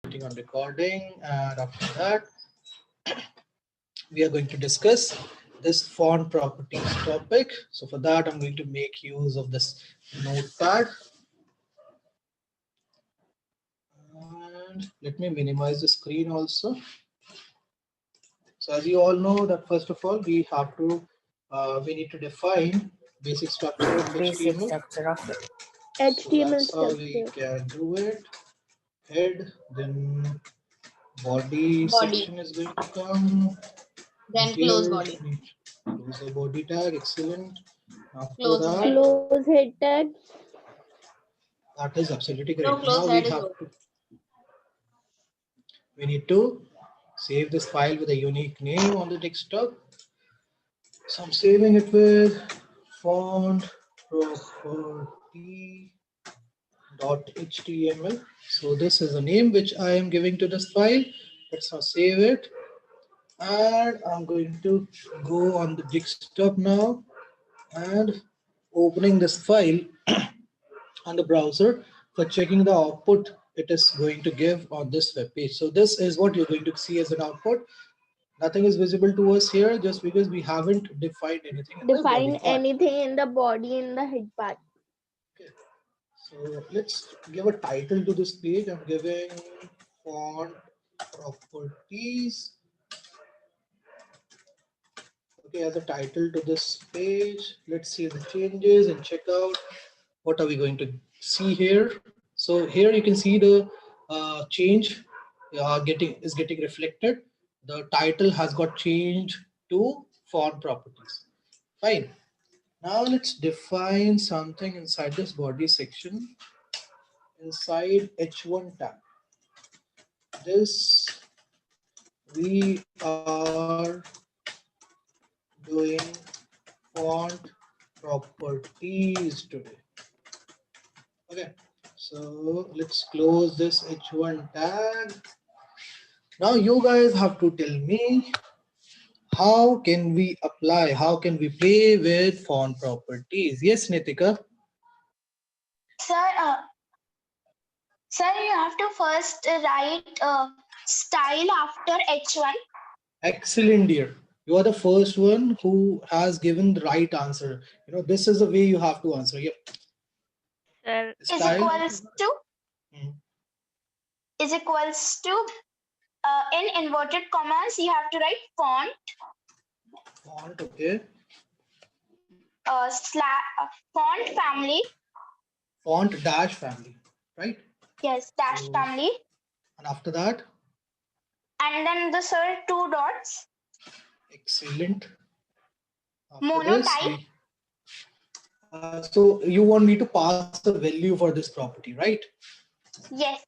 Clicking on recording, and after that, we are going to discuss this font properties topic. So for that, I'm going to make use of this notepad. And let me minimize the screen also. So as you all know that first of all, we need to define basic structure of HTML. HTML So that's how we can do it. Head, then body section is going to come. Then close body. Close the body tag. Excellent. After Close that, head. Close head tag. that is absolutely No, correct. close Now head is okay. we need to save this file with a unique name on the desktop. So I'm saving it with font property.html. So this is a name which I am giving to this file. Let's now save it. And I'm going to go on the desktop now and opening this file on the browser for checking the output it is going to give on this web page. So this is what you're going to see as an output. Nothing is visible to us here just because we haven't defined anything in the body part. Anything in the body in the head part. Okay. So let's give a title to this page. I'm giving font properties. Okay, as a title to this page, let's see the changes and check out what are we going to see here. So here you can see the change getting reflected. The title has got changed to font properties. Fine. Now let's define something inside this body section. Inside H1 tab. This we are doing font properties today. Okay, so let's close this H1 tag. Now you guys have to tell me how can we apply, how can we play with font properties? Yes, Nitika. Sir, you have to first write style after H1. Excellent, dear. You are the first one who has given the right answer. You know, this is the way you have to answer. Yep. Sir, Is equals to is equals to in inverted commas you have to write font Okay. font family. Font dash family, right? Yes, dash So, family. and after that? And then the sir 2 dots. Excellent. After Monotype. So you want me to pass a value for this property, right? Yes.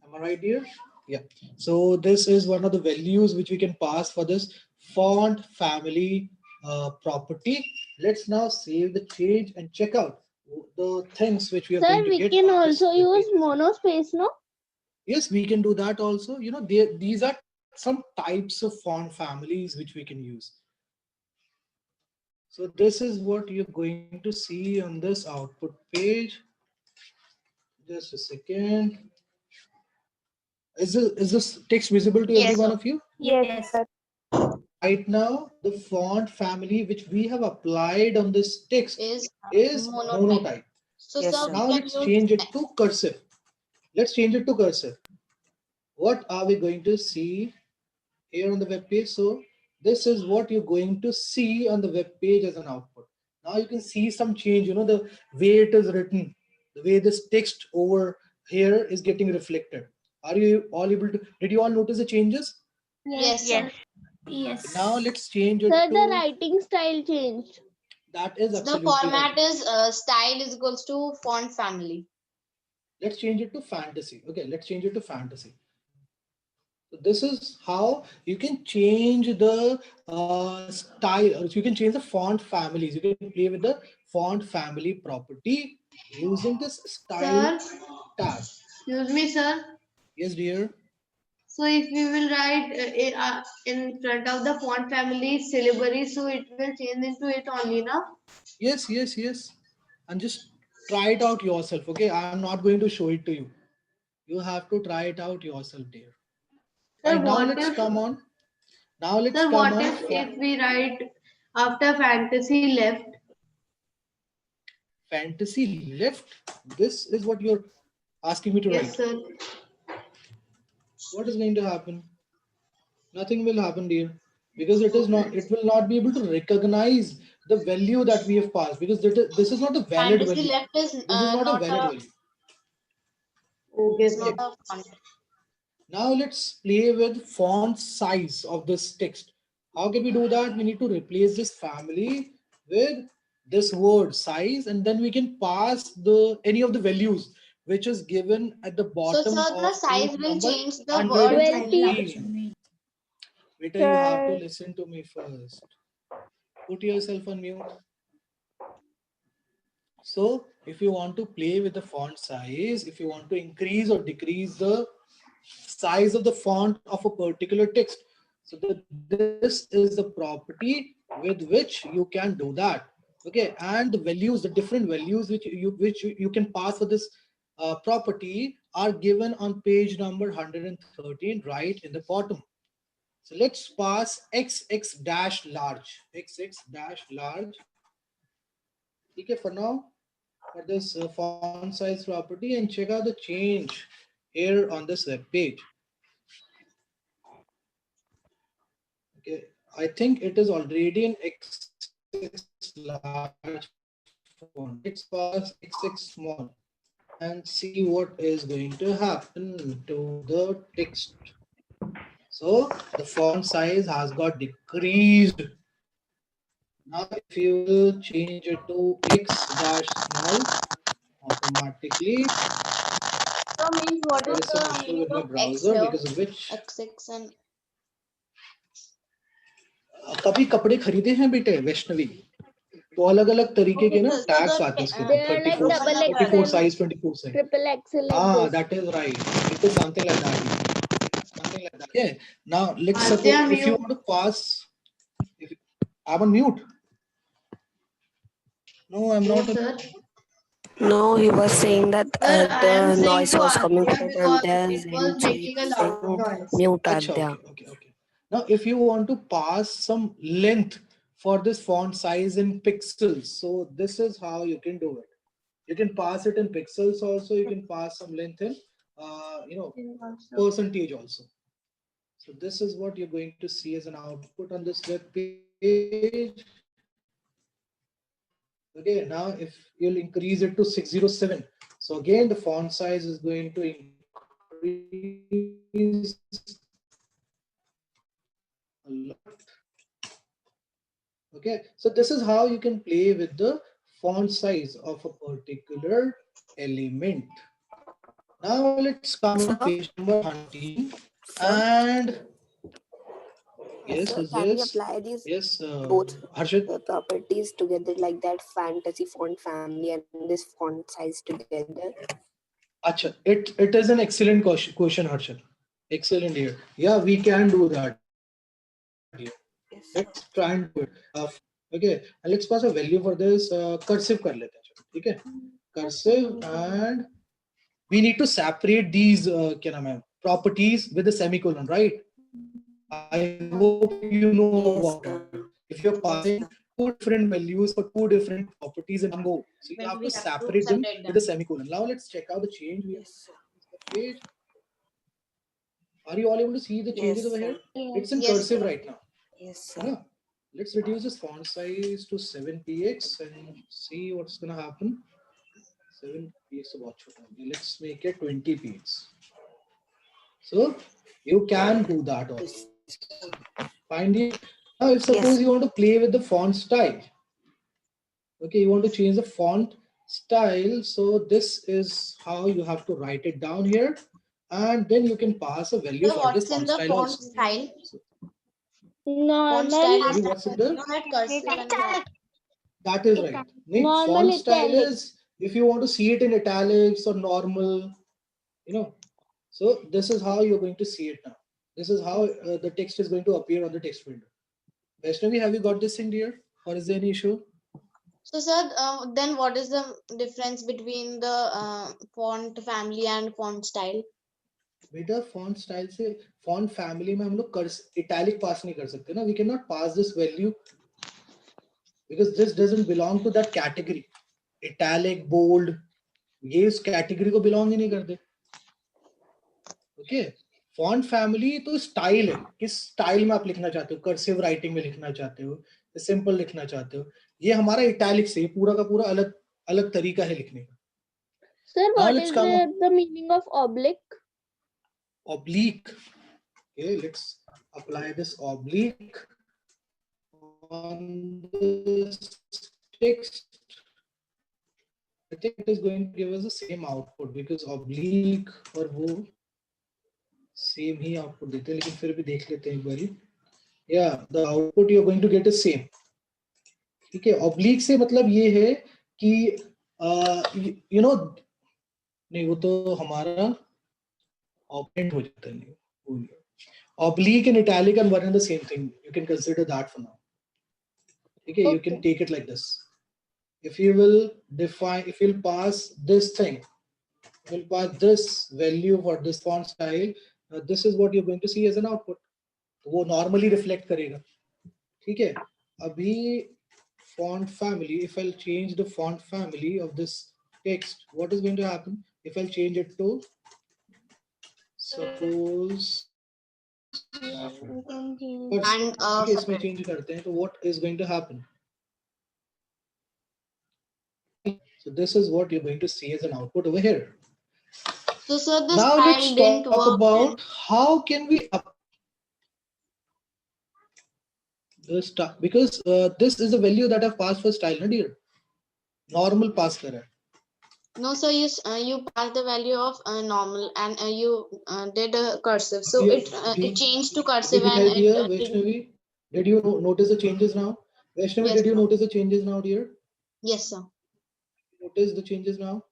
Am I right here? Yeah. So this is one of the values which we can pass for this font family property. Let's now save the change and check out the things which we are going to get. Sir, we can also use monospace, no? Yes, we can do that also. You know, these are some types of font families which we can use. So this is what you're going to see on this output page. Just a second. Is this text visible to every one of you? Yes, sir. Right now, the font family which we have applied on this text is monotype. So Yes, sir, sir. Now let's change it to cursive. Let's change it to cursive. What are we going to see here on the web page? So this is what you're going to see on the web page as an output. Now you can see some change, you know, the way it is written, the way this text over here is getting reflected. Are you all able to, did you all notice the changes? Yes, sir. Yes. Now let's change it Sir, to, the writing style changed. that is The absolutely format right. is style is equals to font family. Let's change it to fantasy. Okay, let's change it to fantasy. So this is how you can change the style, or you can change the font families. You can play with the font family property using this style tag. Excuse me, sir. Yes, dear. So if we will write in front of the font family syllabary, so it will change into it only, now. Yes, yes, yes. And just try it out yourself. Okay, I'm not going to show it to you. You have to try it out yourself, dear. Sir, Right, now what let's if, come on. Now let's sir, come what on. if we write after fantasy left? Fantasy left. This is what you're asking me to Yes, write. sir. What is going to happen? Nothing will happen, dear, because it is not. It will not be able to recognize the value that we have passed, because this is not a valid Fantasy value. left is This is not a not valid a, value. Okay, it's sir. not Okay. a font. Now let's play with font size of this text. How can we do that? We need to replace this family with this word size, and then we can pass the any of the values which is given at the So, bottom sir, the of size page will number change the word size. 20. 113. Beta, you have to Sir, listen to me first. Put yourself on mute. So if you want to play with the font size, if you want to increase or decrease the size of the font of a particular text, so this is the property with which you can do that. Okay, and the values, the different values which you can pass for this property are given on page number 113 right in the bottom. So let's pass xx dash large, xx dash large. Okay, for now, for this font size property, and check out the change here on this web page. Okay, I think it is already in xx large font. Let's pass xx small and see what is going to happen to the text. So the font size has got decreased. Now, if you will change it to x dash small, automatically So, means what there is is some the issue meaning with my of X browser here? because of which X6 and कभी कपड़े खरीदे हैं बेटे वैष्णवी तो अलग अलग तरीके okay, के ना sir. So टैग्स the आते हैं उसके they ऊपर are like 34 double 44 XL, size 24 size triple XL like ah this. that is right it is something like that something like that okay now let's Adya, suppose if you mute. want to pass if I'm on mute no I'm No, not sir. No, he was saying that Sir, I am the saying noise to was coming to Adya that and because there's it was him, so he making a was loud saying noise. mute Acha, Adya. okay. Now, if you want to pass some length for this font size in pixels, so this is how you can do it. You can pass it in pixels also. You can pass some length in, percentage also. So this is what you're going to see as an output on this web page. Okay, now if you'll increase it to 607, so again the font size is going to increase a lot. Okay, so this is how you can play with the font size of a particular element. Now let's come on Sir, page number 119 sir, and yes, yes, sir. who's Can we this? apply these Yes, both Harshit. properties together like that fantasy font family and this font size together? Acha, it is an excellent question, Harshit. Excellent here. Yeah, we can do that here. Let's try and do it. Okay, and let's pass a value for this cursive कर लेते हैं चलो, ठीक है cursive and we need to separate these क्या नाम है properties with a semicolon, right? I hope you know about it. If you're passing two different values for two different properties in one go, so you have to when we separate have them to with a separate them. semicolon. Now let's check out the change we have Yes, sir. on this page. Are you all able to see the changes Yes, over sir. here? It's in Yes, cursive sir. right now. Yes, है sir. ना? Let's reduce this font size to 7px and see what's gonna happen. 7px तो बहुत छोटा हो गया. Let's make it 20px. So you can do that also. Find it. Now, if suppose Yes. you want to play with the font style, okay, you want to change the font style. So this is how you have to write it down here, and then you can pass a value So for this what's in font the style font also. style? So, Font Normal, style sorry, is what's in there? not cursive and not. That is right. Nahin, normal font style italic. is if you want to see it in italics or normal, you know. So this is how you're going to see it now. This is how the text is going to appear on the text window. Vaishnavi, have you got this in here, or is there any issue? So, sir, then what is the difference between the font family and font style? बेटा font style से font family में हम लोग italic pass नहीं कर सकते ना. We can not pass this value because this doesn't belong to that category. Italic, bold, ये इस कैटेगरी को बिलोंग ही नहीं करते. ओके. फॉन्ट फैमिली तो स्टाइल है, किस स्टाइल में आप लिखना चाहते हो, कर्सिव राइटिंग में लिखना चाहते हो, सिंपल लिखना चाहते हो. ये हमारा इटैलिक से पूरा का पूरा अलग अलग तरीका है लिखने का. Sir, Now what let's is come on the meaning of oblique? oblique. Okay, let's apply this oblique on this text. I think it is going to give us the same output because oblique और वो same ही output देते हैं, लेकिन फिर भी देख लेते हैं एक बारी. Yeah, the output you are going to get is same. ठीक है. oblique से मतलब ये है कि you know नहीं वो तो हमारा ऑपरेंट हो जाता है. नहीं oblique and italic and one and the same thing. You can consider that for now. Okay, you can take it like this. If you will define, if you'll pass this thing, you'll pass this value for this font style, this is what you're going to see as an output. वो normally reflect करेगा. ठीक है. अभी font family, if I'll change the font family of this text, what is going to happen? If I'll change it to suppose And ठीक है, इसमें change करते हैं तो what is going to happen? So this is what you're going to see as an output over here. so sir, the Now style let's didn't talk work. about how can we the style, because this is the value that I've passed for style, na dear. Normal pass kara. No, sir, you passed the value of normal and you did a cursive. So it changed to cursive and it Vaishnavi, did you notice the changes now? Vaishnavi, Yes, did you sir. notice the changes now, dear? Yes, sir. Notice the changes now?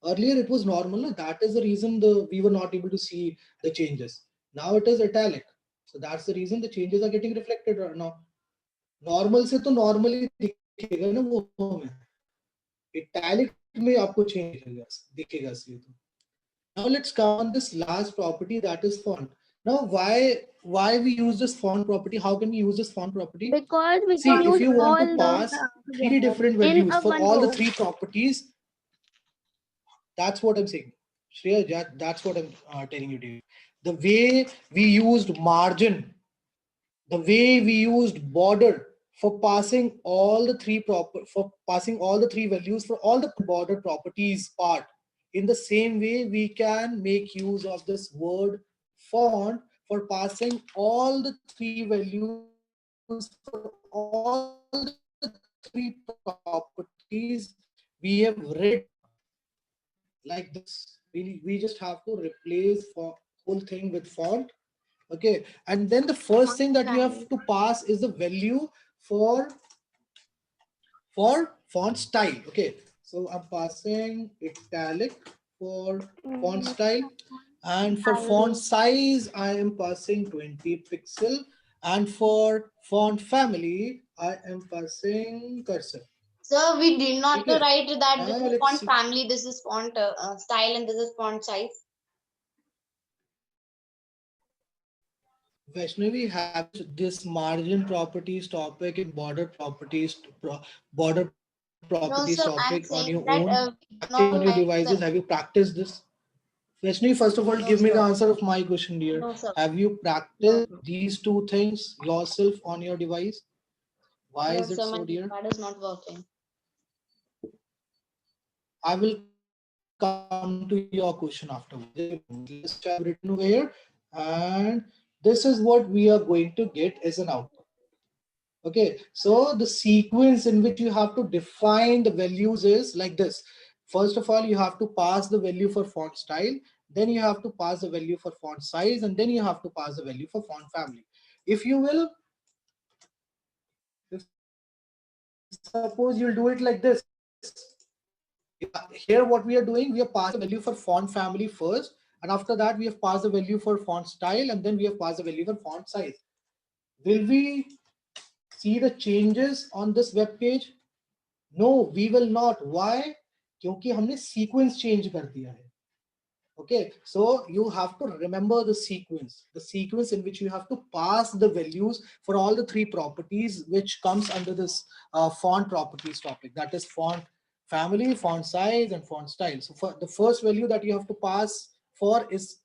Earlier it was normal, na? That is the reason we were not able to see the changes. Now it is italic. So that's the reason the changes are getting reflected now. Normal से तो normally दिखेगा ना वो में. Italic में आपको change दिखेगा इसलिए तो. Now let's come on this last property, that is font. Now why we use this font property? How can we use this font property? Because we See, can if use you want all to the pass three different in values a for one all the go. three properties, that's what I'm saying. Shreya, that's what I'm telling you, David. The way we used margin, the way we used border for passing all the three values for all the border properties part. In the same way, we can make use of this word font for passing all the three values for all the three properties we have read like this. We just have to replace for whole thing with font. Okay, and then the first thing that you have to pass is the value for font style. Okay, so I'm passing italic for font style, and for font size I am passing 20 pixel, and for font family I am passing cursor. Sir, we did not Okay. write that this Now is let's font see. family, this is font style, and this is font size. Vaishnavi, have this margin properties topic and border properties No, sir, topic I'm on your saying own, that we do practice not on your write devices? that. Have you practiced this? Vaishnavi, first of all, No, give me the sir. answer of my question, dear. No, sir. Have you practiced these two things yourself on your device? Why No, is it sir, my so, dear? keypad is not working. I will come to your question afterwards. List I've written over here, and this is what we are going to get as an output. Okay, so the sequence in which you have to define the values is like this. First of all, you have to pass the value for font style, then you have to pass the value for font size, and then you have to pass the value for font family. If you will, suppose you'll do it like this. Here what we are doing, we are passing the value for font family first, and after that we have passed the value for font style, and then we have passed the value for font size. Will we see the changes on this web page? No, we will not. Why? क्योंकि हमने sequence change कर दिया है. Okay, so you have to remember the sequence in which you have to pass the values for all the three properties which comes under this font properties topic, that is font family, font size, and font style. So for the first value that you have to pass for is,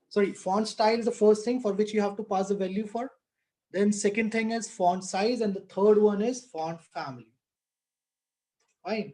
sorry, font style is the first thing for which you have to pass the value for. Then second thing is font size, and the third one is font family. Fine.